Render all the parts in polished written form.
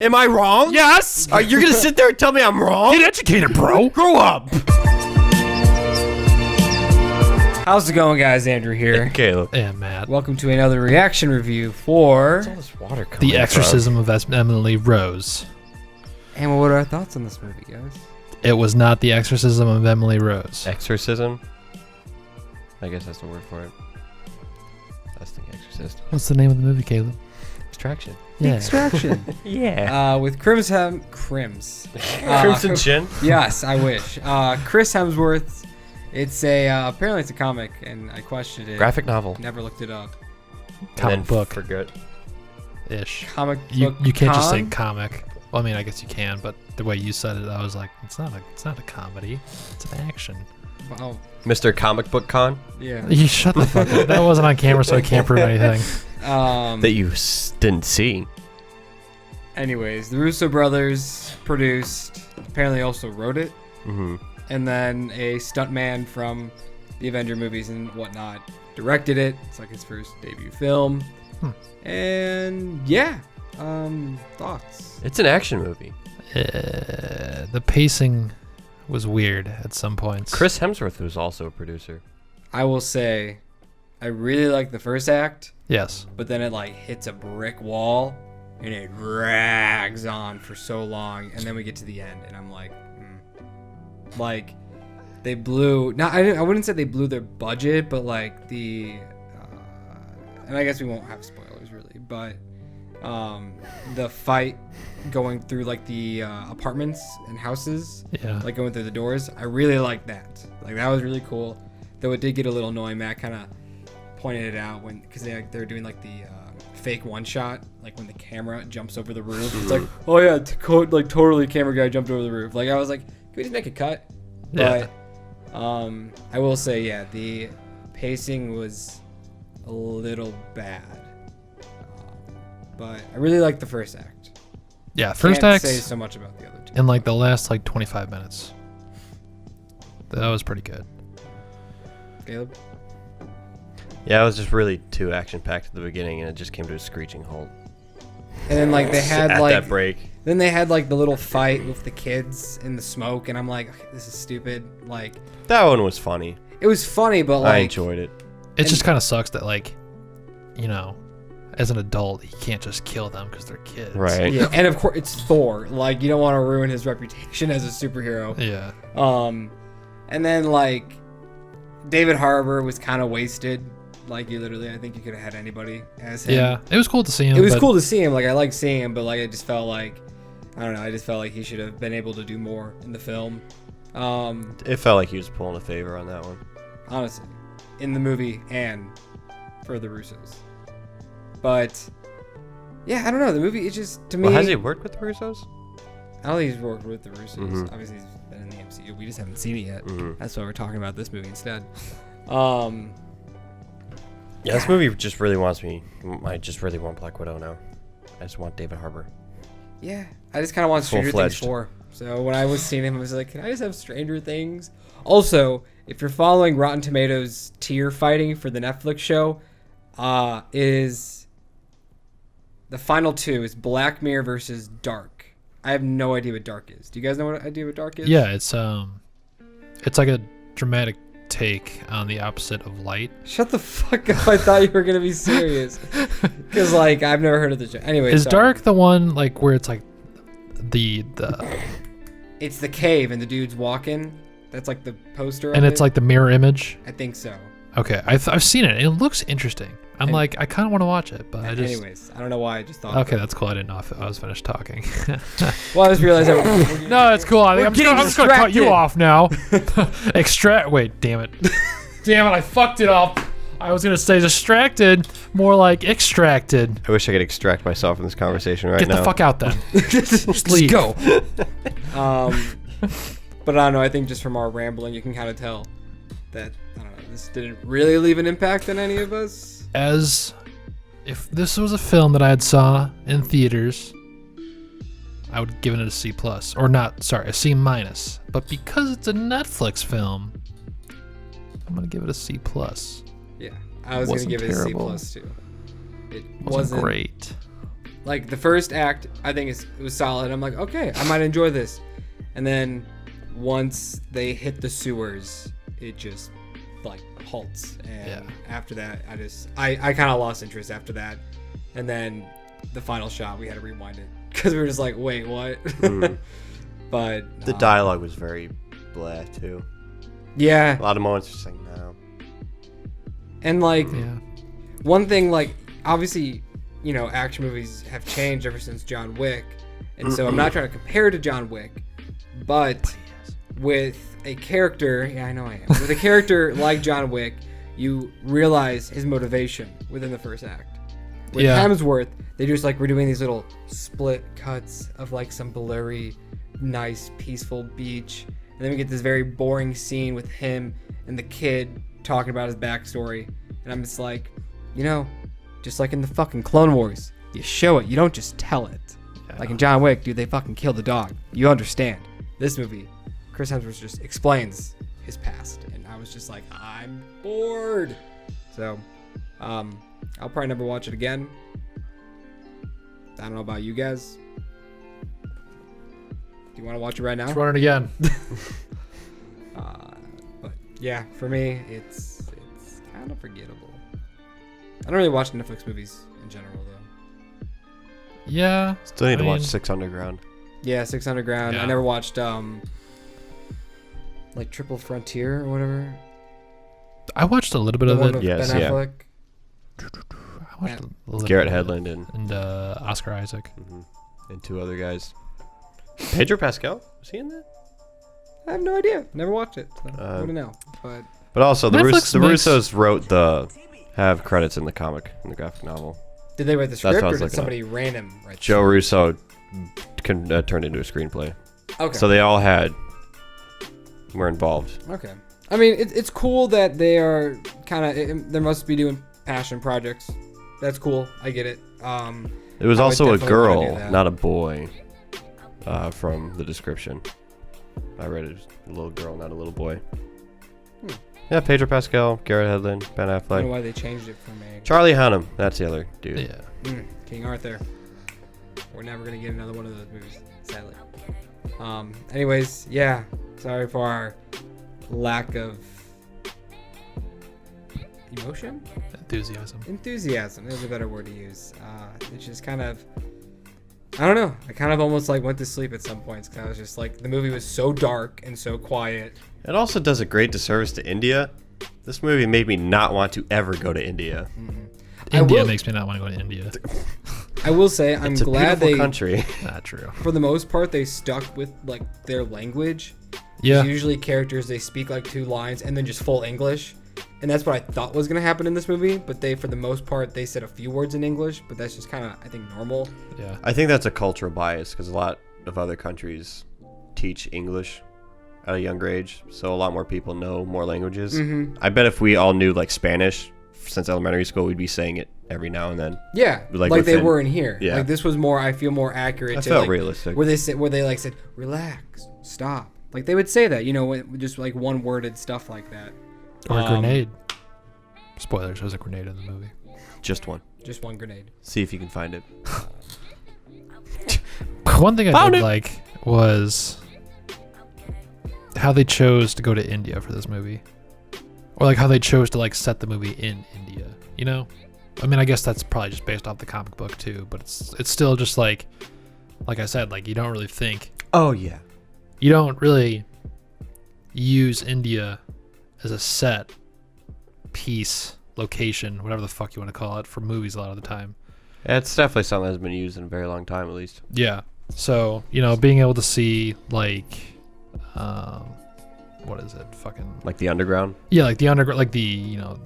Am I wrong? Yes. You're gonna sit there and tell me I'm wrong? Get educated, bro. Grow up. How's it going, guys? Andrew here. Caleb. And Matt. Welcome to another reaction review for... Where's all this water coming The Exorcism of Emily Rose. And what are our thoughts on this movie, guys? It was not The Exorcism of Emily Rose. Exorcism? I guess that's the word for it. That's the Exorcist. What's the name of the movie, Caleb? Extraction. Yeah. Extraction. Yeah. With Crimson Chin? Yes, I wish. Chris Hemsworth. It's apparently it's a comic, and I questioned it. Graphic novel. Never looked it up. Comic book. Forget. Ish. Comic You book. can't just say comic. Well, I mean, I guess you can, but the way you said it, I was like, it's not a comedy. It's an action. Oh, Mr. Comic Book Con? yeah. You shut the fuck up. That wasn't on camera, so I can't prove anything. That you didn't see. Anyways, the Russo brothers produced, apparently also wrote it, Mm-hmm. and then a stuntman from the Avenger movies and whatnot directed it. It's like his first debut film. And yeah, thoughts? It's an action movie. The pacing was weird at some points. Chris Hemsworth was also a producer. I will say, I really like the first act, Yes. but then it like hits a brick wall and it drags on for so long, and then we get to the end and I'm like, like they blew. Not I wouldn't say they blew their budget, but like the and I guess we won't have spoilers really, but the fight going through like the apartments and houses, Yeah. like going through the doors, I really like that. Like that was really cool. Though it did get a little annoying. Matt kind of pointed it out when, because they're doing like the fake one shot, like when the camera jumps over the roof. It's like, oh yeah, like totally camera guy jumped over the roof. Like I was like, can we just make a cut? Yeah. But I will say, yeah, the pacing was a little bad. But I really liked the first act. Yeah. First Can't act say so much about the other two. in like the last like 25 minutes. That was pretty good. Caleb? Yeah, it was just really too action-packed at the beginning, and it just came to a screeching halt. And then like they had at like that break. then they had like the little fight with the kids in the smoke, and I'm like, okay, this is stupid. Like That one was funny. it was funny, but like I enjoyed it. It just kind of sucks that like, you know, as an adult, he can't just kill them because they're kids. Right. yeah, and of course it's Thor. Like you don't want to ruin his reputation as a superhero. Yeah. And then like David Harbour was kind of wasted. Like you literally, I think you could have had anybody as him. Yeah. It was cool to see him. It was but cool to see him. Like I like seeing him, but like it just felt like, I don't know. I just felt like he should have been able to do more in the film. It felt like he was pulling a favor on that one. Honestly, in the movie and for the Russos. But yeah, I don't know. The movie, it just to me. Well, has he worked with the Russos? I don't think he's worked with the Russos. Mhm. Obviously, he's been in the MCU. We just haven't seen it yet. Mhm. That's why we're talking about this movie instead. Yeah, this movie just really wants me. I just really want Black Widow now. I just want David Harbour. Yeah, I just kind of want Stranger Things Full-fledged. 4. So when I was seeing him, I was like, can I just have Stranger Things? Also, if you're following Rotten Tomatoes tier fighting for the Netflix show, is the final two is Black Mirror versus Dark. I have no idea what Dark is. Do you guys know what idea what Dark is? Yeah, it's like a dramatic take on the opposite of light. Shut the fuck up. I thought you were going to be serious. Because, like, I've never heard of the show. Anyway, Is sorry. Dark the one like where it's like the It's the cave and the dude's walking. That's like the poster and of it's it. like the mirror image? I think so. Okay, I've seen it. It looks interesting. I'm And- like, I kind of want to watch it, but I just. Anyways, I don't know why I just thought. Okay, that's cool. I didn't know if I was finished talking. Well, I just realized that. No, it's cool. I'm getting just gonna cut you distracted. off now. Extract. Wait, damn it. Damn it! I fucked it up. I was gonna say distracted, more like extracted. I wish I could extract myself from this conversation right Get now. the fuck out then. Just leave. go. But I don't know. I think just from our rambling, you can kind of tell that I don't know. This didn't really leave an impact on any of us. As if this was a film that I had saw in theaters, I would give it a C plus, or not. Sorry, a C minus. But because it's a Netflix film, I'm gonna give it a C plus. Yeah, I was gonna Wasn't give it a C terrible. plus too. It Wasn't great. Like the first act, I think it was solid. I'm like, okay, I might enjoy this. And then once they hit the sewers, it just like halts. And after that, I kind of lost interest after that. And then the final shot, we had to rewind it because we were just like, wait, what? But The dialogue was very blah too. yeah, A lot of moments just like no. and like Yeah. one thing, like obviously, you know, action movies have changed ever since John Wick, and so I'm not trying to compare to John Wick, but with a character, yeah, I know I am. With a character like John Wick, you realize his motivation within the first act. With Hemsworth, they just like we're doing these little split cuts of like some blurry, nice, peaceful beach, and then we get this very boring scene with him and the kid talking about his backstory, and I'm just like, you know, just like in the fucking Clone Wars, you show it, you don't just tell it. Like in John Wick, dude, they fucking killed the dog. You understand. This movie, Chris Hemsworth just explains his past, and I was just like, I'm bored. So, I'll probably never watch it again. I don't know about you guys. Do you want to watch it right now? Let's run it again. But yeah, for me, it's kind of forgettable. I don't really watch Netflix movies in general, though. Yeah. Still need to watch mean, Six Underground. Yeah, Six Underground. Yeah. I never watched like Triple Frontier or whatever. I watched a little bit The of one it. with Yes, Ben yeah. Affleck. I watched a little Garrett bit of it. Hedlund And Oscar Isaac. and two other guys. Pedro Pascal, was he in that? I have no idea. Never watched it. So I Um, wouldn't know. But But also the Netflix makes- Russos have credits in the comic, in the graphic novel. did they write the That's what script I or was did looking somebody random write? Joe Russo turned into a screenplay, Okay. so they all were involved. Okay. I mean, it's cool that they are kind of. They must be doing passion projects. That's cool. I get it. It was I would also a definitely wanna do girl, that. not a boy, from the description. I read it was a little girl, not a little boy. Yeah, Pedro Pascal, Garrett Hedlund, Ben I don't know Affleck, why they changed it from a Charlie Hunnam. That's the other dude. Yeah. King Arthur. We're never gonna get another one of those movies, sadly. Anyways, yeah. Sorry for our lack of emotion. Enthusiasm is a better word to use. It's just kind of, I don't know. I kind of almost like went to sleep at some points because I was just like, the movie was so dark and so quiet. It also does a great disservice to India. This movie made me not want to ever go to India. India will- makes me not want to go to India. I will say, I'm It's a glad beautiful they, country. Not true. for the most part, they stuck with like their language. Yeah. Usually characters, they speak like 2 lines and then just full English. And that's what I thought was going to happen in this movie. But they, for the most part, they said a few words in English. But that's just kind of, I think, normal. Yeah. I think that's a cultural bias because a lot of other countries teach English at a younger age, so a lot more people know more languages. I bet if we all knew like Spanish since elementary school, we'd be saying it every now and then. Yeah, Like like they within- were in here. yeah. Like this was more, I feel more accurate. I to felt like, realistic. Where they like said, relax, stop. Like they would say that, you know, just like one worded stuff like that. Or a grenade. Spoilers, there's a grenade in the movie. Just one. Just one grenade. See if you can find it. One thing I Found did it. like was how they chose to go to India for this movie. Or like how they chose to like set the movie in India, you know? I mean, I guess that's probably just based off the comic book too, but it's still just like I said, like you don't really think, Oh yeah. you don't really use India as a set piece, location, whatever the fuck you want to call it, for movies a lot of the time. It's definitely something that's been used in a very long time, at least. Yeah. So, you know, being able to see like what is it? Fucking Like the underground. yeah, like the underground, like the, you know,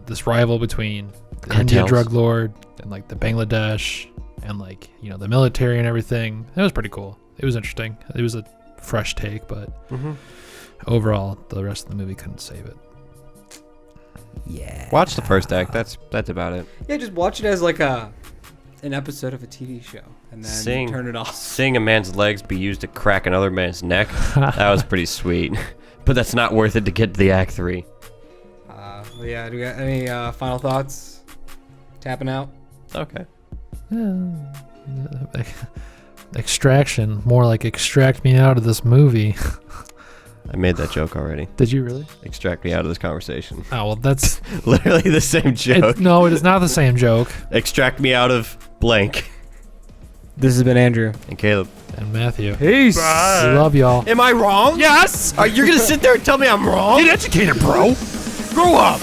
this rival between the India Cartels. drug lord and like the Bangladesh and like, you know, the military and everything. It was pretty cool. It was interesting. It was a fresh take, but overall, the rest of the movie couldn't save it. Yeah. Watch the first act. That's about it. Yeah, just watch it as like an episode of a TV show, and then turn it off. Seeing a man's legs be used to crack another man's neck, that was pretty sweet. But that's not worth it to get to the act 3. Yeah. Do we got any final thoughts? Tapping out. Okay. Extraction, more like extract me out of this movie. I made that joke already. Did you really? Extract me out of this conversation. Oh, well, that's... Literally the same joke. No, it is not the same joke. Extract me out of blank. This has been Andrew. And Caleb. And Matthew. Peace. We love y'all. Am I wrong? Yes! Are you gonna sit there and tell me I'm wrong? Get educated, bro! Grow up!